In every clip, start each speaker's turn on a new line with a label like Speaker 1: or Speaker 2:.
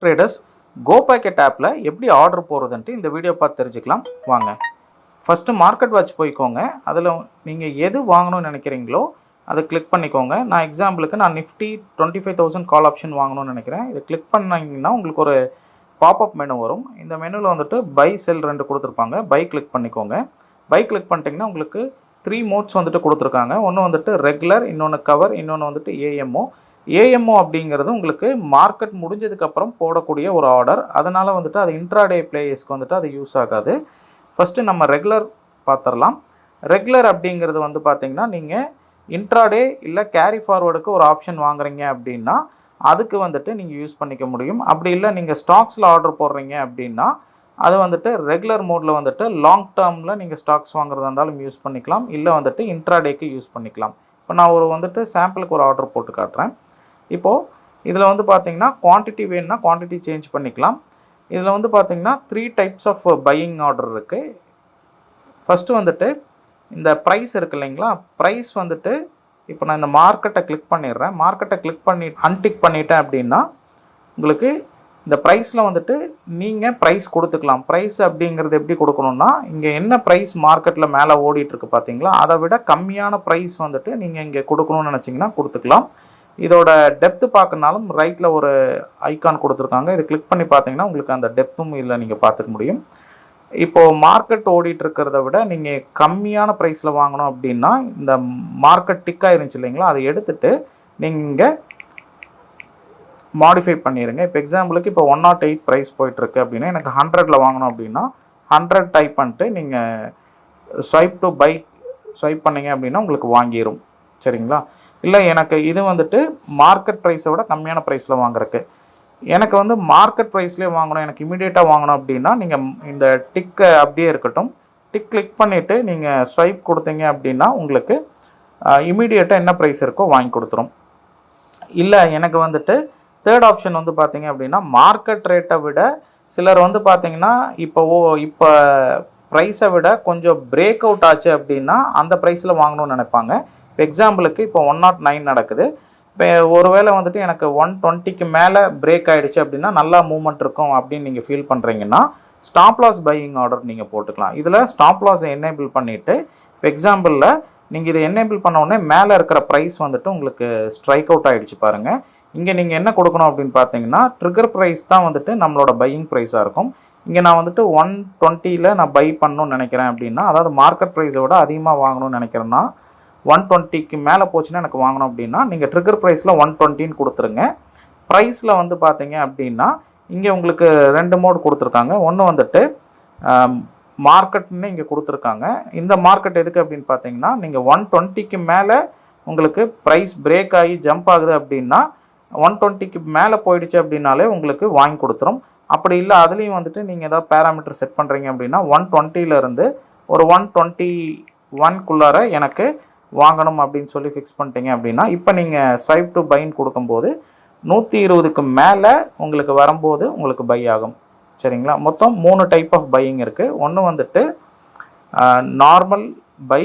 Speaker 1: Traders கோ packet ஆப்பில் எப்படி order போகிறதுன்ட்டு இந்த வீடியோ பார்த்து தெரிஞ்சுக்கலாம் வாங்க. ஃபஸ்ட்டு மார்க்கெட் வாட்ச் போய்க்கோங்க. அதில் நீங்கள் எது வாங்கணும்னு நினைக்கிறீங்களோ அதை கிளிக் பண்ணிக்கோங்க. நான் எக்ஸாம்பிளுக்கு நிஃப்டி 25,000 கால் ஆப்ஷன் வாங்கணும்னு நினைக்கிறேன். இதை கிளிக் பண்ணிங்கன்னா உங்களுக்கு ஒரு பாப்அப் மெனு வரும். இந்த மெனுவில் வந்துட்டு பை செல் 2 கொடுத்துருப்பாங்க. பை கிளிக் பண்ணிக்கோங்க. பை கிளிக் பண்ணிட்டீங்கன்னா உங்களுக்கு 3 மோட்ஸ் வந்துட்டு கொடுத்துருக்காங்க. ஒன்று வந்துட்டு ரெகுலர், இன்னொன்று கவர், இன்னொன்று வந்துட்டு ஏஎம்ஓ. ஏஎம்ஓ அப்படிங்கிறது உங்களுக்கு மார்க்கெட் முடிஞ்சதுக்கப்புறம் போடக்கூடிய ஒரு ஆர்டர். அதனால் வந்துட்டு அது இன்ட்ராடே பிளேயர்ஸ்க்கு வந்துட்டு அது யூஸ் ஆகாது. ஃபஸ்ட்டு நம்ம ரெகுலர் பார்த்துடலாம். ரெகுலர் அப்படிங்கிறது வந்து பார்த்திங்கன்னா நீங்கள் இன்ட்ராடே இல்லை கேரி ஃபார்வர்டுக்கு ஒரு ஆப்ஷன் வாங்குறீங்க அப்படின்னா அதுக்கு வந்துட்டு நீங்கள் யூஸ் பண்ணிக்க முடியும். அப்படி இல்லை நீங்கள் ஸ்டாக்ஸில் ஆர்டர் போடுறீங்க அப்படின்னா அது வந்துட்டு ரெகுலர் மோடில் வந்துட்டு லாங் டேர்மில் நீங்கள் ஸ்டாக்ஸ் வாங்குறதா இருந்தாலும் யூஸ் பண்ணிக்கலாம், இல்லை வந்துட்டு இன்ட்ராடேக்கு யூஸ் பண்ணிக்கலாம். இப்போ நான் வந்துட்டு சாம்பிளுக்கு ஒரு ஆர்டர் போட்டு காட்டுறேன். இப்போது இதில் வந்து பார்த்திங்கன்னா குவான்டிட்டி வேணும்னா குவான்டிட்டி சேஞ்ச் பண்ணிக்கலாம். இதில் வந்து பார்த்திங்கன்னா 3 டைப்ஸ் ஆஃப் பையிங் ஆர்டர் இருக்குது. ஃபஸ்ட்டு வந்துட்டு இந்த ப்ரைஸ் இருக்குது இல்லைங்களா, ப்ரைஸ் வந்துட்டு இப்போ நான் இந்த மார்க்கெட்டை கிளிக் பண்ணிடுறேன். மார்க்கெட்டை கிளிக் பண்ணி அன்டிக் பண்ணிட்டேன் அப்படின்னா உங்களுக்கு இந்த ப்ரைஸில் வந்துட்டு நீங்கள் ப்ரைஸ் கொடுத்துக்கலாம். ப்ரைஸ் அப்படிங்கிறது எப்படி கொடுக்கணுன்னா, இங்கே என்ன ப்ரைஸ் மார்க்கெட்டில் மேலே ஓடிட்டுருக்கு பார்த்தீங்களா, அதை விட கம்மியான ப்ரைஸ் வந்துட்டு நீங்கள் இங்கே கொடுக்கணும்னு நினச்சிங்கன்னா கொடுத்துக்கலாம். இதோட டெப்த்து பார்க்கணுனாலும் ரைட்டில் ஒரு ஐக்கான் கொடுத்துருக்காங்க. இது கிளிக் பண்ணி பார்த்தீங்கன்னா உங்களுக்கு அந்த டெப்த்தும் இதில் நீங்கள் பார்த்துக்க முடியும். இப்போது மார்க்கெட் ஓடிட்டுருக்கிறத விட நீங்கள் கம்மியான ப்ரைஸில் வாங்கணும் அப்படின்னா இந்த மார்க்கெட் டிக் ஆயிருந்துச்சு இல்லைங்களா, அதை எடுத்துகிட்டு நீங்கள் இங்கே மாடிஃபை பண்ணிடுங்க. இப்போ எக்ஸாம்பிளுக்கு இப்போ 108 ப்ரைஸ் போயிட்டுருக்கு அப்படின்னா எனக்கு 100ல் வாங்கணும் அப்படின்னா 100 டைப் பண்ணிட்டு நீங்கள் ஸ்வைப் டு பை ஸ்வைப் பண்ணிங்க அப்படின்னா உங்களுக்கு வாங்கிடும். சரிங்களா? இல்லை எனக்கு இது வந்துட்டு மார்க்கெட் ப்ரைஸை விட கம்மியான ப்ரைஸில் வாங்குறதுக்கு, எனக்கு வந்து மார்க்கெட் ப்ரைஸ்லேயே வாங்கணும், எனக்கு இமீடியட்டாக வாங்கணும் அப்படின்னா நீங்கள் இந்த டிக்கை அப்படியே இருக்கட்டும், டிக் கிளிக் பண்ணிவிட்டு நீங்கள் ஸ்வைப் கொடுத்தீங்க அப்படின்னா உங்களுக்கு இமீடியட்டாக என்ன ப்ரைஸ் இருக்கோ வாங்கி கொடுத்துரும். இல்லை எனக்கு வந்துட்டு தேர்ட் ஆப்ஷன் வந்து பார்த்தீங்க அப்படின்னா மார்க்கெட் ரேட்டை விட சிலர் வந்து பார்த்தீங்கன்னா இப்போ ப்ரைஸை விட கொஞ்சம் பிரேக் அவுட் ஆச்சு அப்படின்னா அந்த ப்ரைஸில் வாங்கணும்னு நினைப்பாங்க. இப்போ எக்ஸாம்பிளுக்கு இப்போ 109 நடக்குது. இப்போ ஒருவேளை வந்துட்டு எனக்கு 120க்கு மேலே பிரேக் ஆகிடுச்சு அப்படின்னா நல்லா மூவ்மெண்ட் இருக்கும் அப்படின்னு நீங்கள் ஃபீல் பண்ணுறீங்கன்னா ஸ்டாப் லாஸ் பையிங் ஆர்டர் நீங்கள் போட்டுக்கலாம். இதில் ஸ்டாப் லாஸை எனேபிள் பண்ணிவிட்டு இப்போ எக்ஸாம்பிளில் நீங்கள் இதை எனேபிள் பண்ண உடனே மேலே இருக்கிற ப்ரைஸ் வந்துட்டு உங்களுக்கு ஸ்ட்ரைக் அவுட் ஆகிடுச்சு பாருங்கள். இங்கே நீங்கள் என்ன கொடுக்கணும் அப்படின்னு பார்த்தீங்கன்னா ட்ரிகர் ப்ரைஸ் தான் வந்துட்டு நம்மளோட பையிங் ப்ரைஸாக இருக்கும். இங்கே நான் வந்துட்டு 120ல் நான் பை பண்ணணும்னு நினைக்கிறேன் அப்படின்னா, அதாவது மார்க்கெட் ப்ரைஸை விட அதிகமாக வாங்கணும்னு நினைக்கிறேன்னா 120க்கு மேலே போச்சுன்னா எனக்கு வாங்கணும் அப்படின்னா நீங்கள் ட்ரிகர் ப்ரைஸில் 120ன்னு கொடுத்துருங்க. ப்ரைஸில் வந்து பார்த்தீங்க அப்படின்னா இங்கே உங்களுக்கு 2 மோடு கொடுத்துருக்காங்க. ஒன்று வந்துட்டு மார்க்கெட்னு இங்கே கொடுத்துருக்காங்க. இந்த மார்க்கெட் எதுக்கு அப்படின்னு பார்த்தீங்கன்னா நீங்கள் 120க்கு மேலே உங்களுக்கு ப்ரைஸ் பிரேக் ஆகி ஜம்ப் ஆகுது அப்படின்னா 120க்கு மேலே போயிடுச்சு அப்படின்னாலே உங்களுக்கு வாங்கி கொடுத்துரும். அப்படி இல்லை அதுலேயும் வந்துட்டு நீங்கள் ஏதாவது பேராமீட்டர் செட் பண்ணுறீங்க அப்படின்னா 120லேருந்து ஒரு 121க்குள்ளார எனக்கு வாங்கணும் அப்படின்னு சொல்லி ஃபிக்ஸ் பண்ணிட்டீங்க அப்படின்னா இப்போ நீங்கள் ஸ்வைப் டு பைன்னு கொடுக்கும்போது 120க்கு மேலே உங்களுக்கு வரும்போது உங்களுக்கு பை ஆகும். சரிங்களா? மொத்தம் 3 டைப் ஆஃப் பையிங் இருக்குது. ஒன்று வந்துட்டு நார்மல் பை,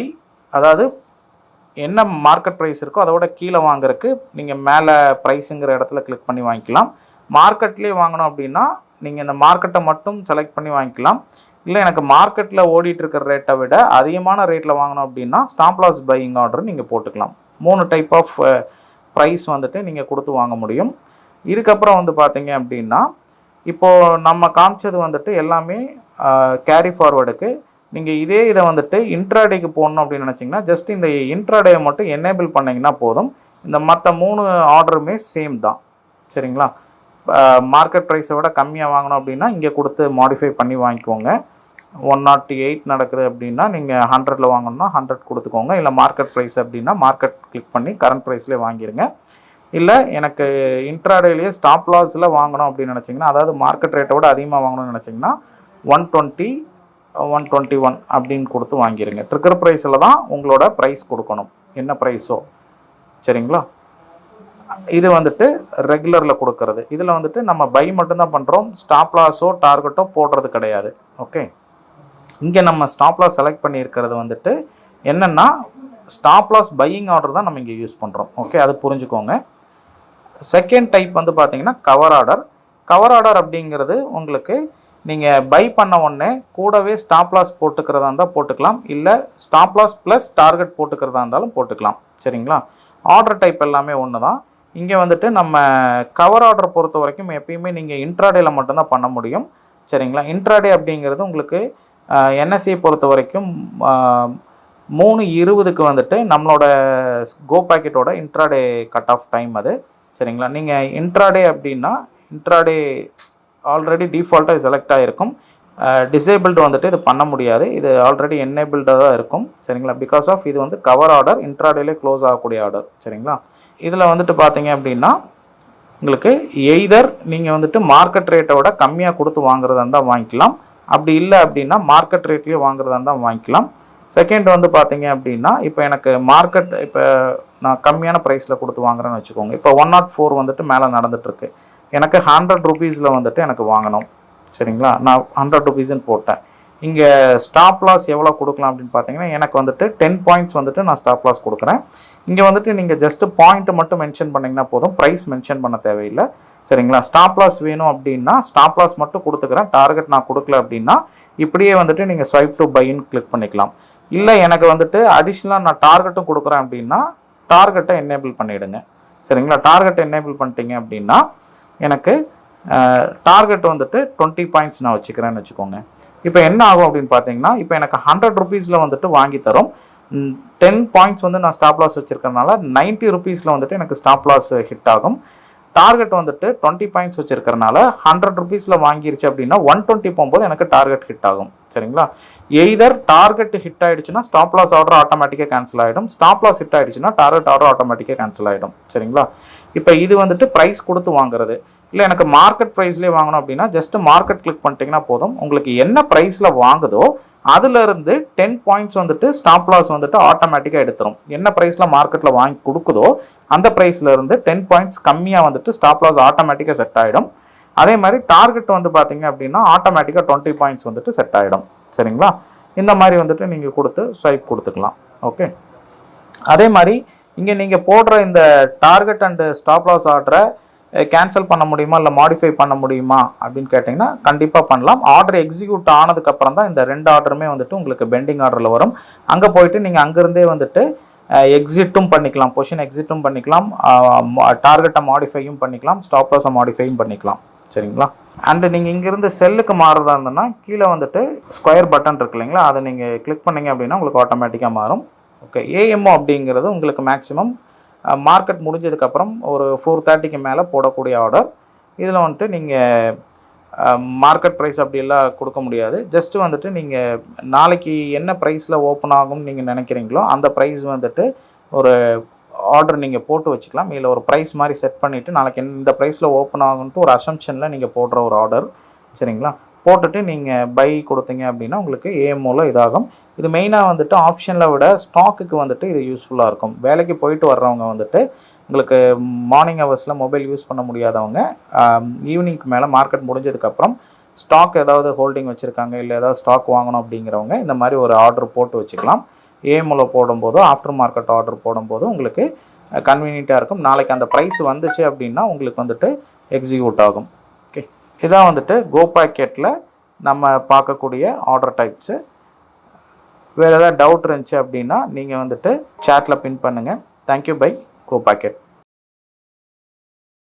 Speaker 1: அதாவது என்ன மார்க்கெட் ப்ரைஸ் இருக்கோ அதோட கீழே வாங்குறதுக்கு நீங்கள் மேலே ப்ரைஸுங்கிற இடத்துல கிளிக் பண்ணி வாங்கிக்கலாம். மார்க்கெட்லேயே வாங்கணும் அப்படின்னா நீங்கள் இந்த மார்க்கெட்டை மட்டும் செலக்ட் பண்ணி வாங்கிக்கலாம். இல்லை எனக்கு மார்க்கெட்டில் ஓடிட்டு இருக்கிற ரேட்டை விட அதிகமான ரேட்டில் வாங்கணும் அப்படின்னா ஸ்டாப் லாஸ் பையிங் ஆர்டர் நீங்கள் போட்டுக்கலாம். 3 டைப் ஆஃப் ப்ரைஸ் வந்துட்டு நீங்கள் கொடுத்து வாங்க முடியும். இதுக்கப்புறம் வந்து பார்த்தீங்க அப்படின்னா இப்போது நம்ம காமிச்சது வந்துட்டு எல்லாமே கேரி ஃபார்வர்டுக்கு. நீங்கள் இதை வந்துட்டு இன்ட்ராடேக்கு போடணும் அப்படின்னு நினச்சிங்கன்னா ஜஸ்ட் இந்த இன்ட்ராடே மட்டும் எனேபிள் பண்ணிங்கன்னா போதும். இந்த மற்ற 3 ஆர்டருமே சேம் தான். சரிங்களா? மார்க்கெட் ப்ரைஸை விட கம்மியாக வாங்கணும் அப்படின்னா இங்கே கொடுத்து மாடிஃபை பண்ணி வாங்கிக்கோங்க. 108 நடக்குது அப்படின்னா நீங்கள் 100ல் வாங்கணும்னா 100 கொடுத்துக்கோங்க. இல்லை மார்க்கெட் ப்ரைஸ் அப்படின்னா மார்க்கெட் கிளிக் பண்ணி கரண்ட் ப்ரைஸ்லேயே வாங்கிடுங்க. இல்லை எனக்கு இன்ட்ராடேலேயே ஸ்டாப் லாஸில் வாங்கணும் அப்படின்னு நினச்சிங்கன்னா, அதாவது மார்க்கெட் ரேட்டை விட அதிகமாக வாங்கணும்னு நினச்சிங்கன்னா 120, 121 அப்படின்னு கொடுத்து வாங்கிடுங்க. ட்ரிகர் ப்ரைஸில் தான் உங்களோட ப்ரைஸ் கொடுக்கணும், என்ன ப்ரைஸோ. சரிங்களா? இது வந்துட்டு ரெகுலரில் கொடுக்கறது. இதில் வந்துட்டு நம்ம பை மட்டும்தான் பண்ணுறோம், ஸ்டாப் லாஸோ டார்கெட்டோ போடுறது கிடையாது. ஓகே, இங்கே நம்ம ஸ்டாப் லாஸ் செலக்ட் பண்ணியிருக்கிறது வந்துட்டு என்னென்னா ஸ்டாப் லாஸ் பையிங் ஆர்டர் தான் நம்ம இங்கே யூஸ் பண்ணுறோம். ஓகே, அது புரிஞ்சுக்கோங்க. செகண்ட் டைப் வந்து பார்த்தீங்கன்னா கவர் ஆர்டர். கவர் ஆர்டர் அப்படிங்கிறது உங்களுக்கு நீங்கள் பை பண்ண உடனே கூடவே ஸ்டாப் லாஸ் போட்டுக்கிறதா இருந்தால் போட்டுக்கலாம், இல்லை ஸ்டாப் லாஸ் ப்ளஸ் டார்கெட் போட்டுக்கிறதா இருந்தாலும் போட்டுக்கலாம். சரிங்களா? ஆர்டர் டைப் எல்லாமே ஒன்று தான். இங்கே வந்துட்டு நம்ம கவர் ஆர்டர் பொறுத்த வரைக்கும் எப்பயுமே நீங்கள் இன்ட்ராடேயில் மட்டும்தான் பண்ண முடியும். சரிங்களா? இன்ட்ராடே அப்படிங்கிறது உங்களுக்கு என்எஸ்சியை பொறுத்த வரைக்கும் 3:20க்கு வந்துட்டு நம்மளோட கோ பேக்கெட்டோட இன்ட்ராடே கட் ஆஃப் டைம் அது. சரிங்களா? நீங்கள் இன்ட்ராடே அப்படின்னா இன்ட்ராடே ஆல்ரெடி டிஃபால்ட்டாக செலக்ட் ஆகிருக்கும். டிசேபிள்டு வந்துட்டு இது பண்ண முடியாது, இது ஆல்ரெடி என்னேபிள்டாக தான் இருக்கும். சரிங்களா? பிகாஸ் ஆஃப் இது வந்து கவர் ஆர்டர், இன்ட்ராடேலே க்ளோஸ் ஆகக்கூடிய ஆர்டர். சரிங்களா? இதில் வந்துட்டு பார்த்தீங்க அப்படின்னா உங்களுக்கு எய்தர் நீங்கள் வந்துட்டு மார்க்கெட் ரேட்டை விட கம்மியாக கொடுத்து வாங்குறதா இருந்தால் வாங்கிக்கலாம், அப்படி இல்லை அப்படின்னா மார்க்கெட் ரேட்லேயே வாங்குறதா இருந்தால் வாங்கிக்கலாம். செகண்ட் வந்து பார்த்தீங்க அப்படின்னா இப்போ எனக்கு மார்க்கெட் இப்போ நான் கம்மியான ப்ரைஸில் கொடுத்து வாங்குறேன்னு வச்சுக்கோங்க. இப்போ 104 வந்துட்டு மேலே நடந்துகிட்ருக்கு, எனக்கு 100 ரூபீஸில் வந்துட்டு எனக்கு வாங்கணும். சரிங்களா? நான் 100 ரூபீஸ்ன்னு போட்டேன். இங்கே ஸ்டாப் லாஸ் எவ்வளோ கொடுக்கலாம் அப்படின்னு பார்த்தீங்கன்னா எனக்கு வந்துட்டு 10 பாயிண்ட்ஸ் வந்துட்டு நான் ஸ்டாப் லாஸ் கொடுக்குறேன். இங்கே வந்துட்டு நீங்கள் ஜஸ்ட்டு பாயிண்ட்டு மட்டும் மென்ஷன் பண்ணிங்கன்னா போதும், ப்ரைஸ் மென்ஷன் பண்ண தேவையில்லை. சரிங்களா? ஸ்டாப் லாஸ் வேணும் அப்படின்னா ஸ்டாப் லாஸ் மட்டும் கொடுத்துக்கிறேன், டார்கெட் நான் கொடுக்கல அப்படின்னா இப்படியே வந்துட்டு நீங்கள் ஸ்வைப் டு பைன்னு கிளிக் பண்ணிக்கலாம். இல்லை எனக்கு வந்துட்டு அடிஷ்னலாக நான் டார்கெட்டும் கொடுக்குறேன் அப்படின்னா டார்கெட்டை என்னேபிள் பண்ணிவிடுங்க. சரிங்களா? டார்கெட்டை என்னேபிள் பண்ணிட்டீங்க அப்படின்னா எனக்கு டார்கெட் வந்துட்டு 20 பாயிண்ட்ஸ் நான் வச்சுக்கிறேன்னு வச்சுக்கோங்க. இப்போ என்ன ஆகும் அப்படின்னு பார்த்தீங்கன்னா இப்போ எனக்கு 100 ரூபீஸில் வந்துட்டு வாங்கி தரும். 10 பாயிண்ட்ஸ் வந்து நான் ஸ்டாப் லாஸ் வச்சுருக்கறனால 90 ரூபீஸில் வந்துட்டு எனக்கு ஸ்டாப் லாஸ் ஹிட் ஆகும். டார்கெட் வந்துட்டு 20 பாயிண்ட்ஸ் வச்சுருக்கறனால 100 ரூபீஸில் வாங்கிருச்சு அப்படின்னா 120 போகும்போது எனக்கு டார்கெட் ஹிட் ஆகும். சரிங்களா? எய்தர் டார்கெட் ஹிட் ஆகிடுச்சுன்னா ஸ்டாப் லாஸ் ஆர்டர் ஆட்டோமேட்டிக்காக கேன்சல் ஆகிடும், ஸ்டாப் லாஸ் ஹிட் ஆகிடுச்சுன்னா டார்கெட் ஆர்டர் ஆட்டோமேட்டிக்காக கேன்சல் ஆகிடும். சரிங்களா? இப்போ இது வந்துட்டு ப்ரைஸ் கொடுத்து வாங்குறது. இல்லை எனக்கு மார்க்கெட் ப்ரைஸ்லேயே வாங்கணும் அப்படின்னா ஜஸ்ட் மார்க்கெட் கிளிக் பண்ணிட்டீங்கன்னா போதும், உங்களுக்கு என்ன ப்ரைஸில் வாங்குதோ அதுலேருந்து 10 பாயிண்ட்ஸ் வந்துட்டு ஸ்டாப் லாஸ் வந்துட்டு ஆட்டோமேட்டிக்காக எடுத்துரும். என்ன ப்ரைஸில் மார்க்கெட்டில் வாங்கி கொடுக்குதோ அந்த ப்ரைஸ்லேருந்து 10 பாயிண்ட்ஸ் கம்மியாக வந்துட்டு ஸ்டாப் லாஸ் ஆட்டோமேட்டிக்காக செட் ஆகிடும். அதே மாதிரி டார்கெட் வந்து பார்த்தீங்க அப்படின்னா ஆட்டோமேட்டிக்காக 20 பாயிண்ட்ஸ் வந்துட்டு செட் ஆகிடும். சரிங்களா? இந்த மாதிரி வந்துட்டு நீங்கள் கொடுத்து ஸ்வைப் கொடுத்துக்கலாம். ஓகே. அதே மாதிரி இங்கே நீங்கள் போடுற இந்த டார்கெட் அண்டு ஸ்டாப் லாஸ் ஆர்டரை கேன்சல் பண்ண முடியுமா இல்லை மாடிஃபை பண்ண முடியுமா அப்படின்னு கேட்டிங்கன்னா கண்டிப்பாக பண்ணலாம். ஆர்டர் எக்ஸிக்யூட் ஆனதுக்கப்புறம் தான் இந்த 2 ஆர்டருமே வந்துட்டு உங்களுக்கு பெண்டிங் ஆர்டரில் வரும். அங்கே போயிட்டு நீங்கள் அங்கேருந்தே வந்துட்டு எக்ஸிட்டும் பண்ணிக்கலாம், பொசிஷன் எக்ஸிட்டும் பண்ணிக்கலாம், டார்கெட்டை மாடிஃபையும் பண்ணிக்கலாம், ஸ்டாப் லாஸை மாடிஃபையும் பண்ணிக்கலாம். சரிங்களா? அண்டு நீங்கள் இங்கேருந்து செல்லுக்கு மாறுறதா இருந்ததுன்னா கீழே வந்துட்டு ஸ்கொயர் பட்டன் இருக்கு இல்லைங்களா, அதை நீங்கள் கிளிக் பண்ணிங்க அப்படின்னா உங்களுக்கு ஆட்டோமேட்டிக்காக மாறும். ஓகே. ஏஎம்ஓ அப்படிங்கிறது உங்களுக்கு மேக்ஸிமம் மார்க்கெட் முடிஞ்சதுக்கப்புறம் ஒரு 4:30க்கு மேலே போடக்கூடிய ஆர்டர். இதில் வந்துட்டு நீங்கள் மார்க்கெட் ப்ரைஸ் அப்படியெல்லாம் கொடுக்க முடியாது. ஜஸ்ட்டு வந்துட்டு நீங்கள் நாளைக்கு என்ன ப்ரைஸில் ஓப்பன் ஆகும்னு நீங்கள் நினைக்கிறீங்களோ அந்த ப்ரைஸ் வந்துட்டு ஒரு ஆர்டர் நீங்கள் போட்டு வச்சுக்கலாம். இல்லை ஒரு ப்ரைஸ் மாதிரி செட் பண்ணிவிட்டு நாளைக்கு இந்த ப்ரைஸில் ஓப்பன் ஆகும்ட்டு ஒரு அசம்ஷனில் நீங்கள் போடுற ஒரு ஆர்டர். சரிங்களா? போட்டுட்டு நீங்கள் பை கொடுத்தீங்க அப்படின்னா உங்களுக்கு ஏஎம்ஓவில் இதாகும். இது மெயினாக வந்துட்டு ஆப்ஷனில் விட ஸ்டாக்குக்கு வந்துட்டு இது யூஸ்ஃபுல்லாக இருக்கும். வேலைக்கு போயிட்டு வர்றவங்க வந்துட்டு உங்களுக்கு மார்னிங் ஹவர்ஸில் மொபைல் யூஸ் பண்ண முடியாதவங்க ஈவினிங்க்கு மேலே மார்க்கெட் முடிஞ்சதுக்கப்புறம் ஸ்டாக் ஏதாவது ஹோல்டிங் வச்சுருக்காங்க இல்லை ஏதாவது ஸ்டாக் வாங்கணும் அப்படிங்கிறவங்க இந்த மாதிரி ஒரு ஆர்டர் போட்டு வச்சுக்கலாம். ஏஎம்ஓவில் போடும்போதோ ஆஃப்டர் மார்க்கெட் ஆர்டர் போடும்போது உங்களுக்கு கன்வீனியண்ட்டாக இருக்கும். நாளைக்கு அந்த ப்ரைஸ் வந்துச்சு அப்படின்னா உங்களுக்கு வந்துட்டு எக்ஸிக்யூட் ஆகும். ஓகே. இதான் வந்துட்டு கோ பேக்கெட்டில் நம்ம பார்க்கக்கூடிய ஆர்டர் டைப்ஸு. வேறு ஏதாவது டவுட் இருந்துச்சு அப்படின்னா நீங்கள் வந்துட்டு சேட்டில் பின் பண்ணுங்கள். தேங்க்யூ பை கோ பேக்கெட்.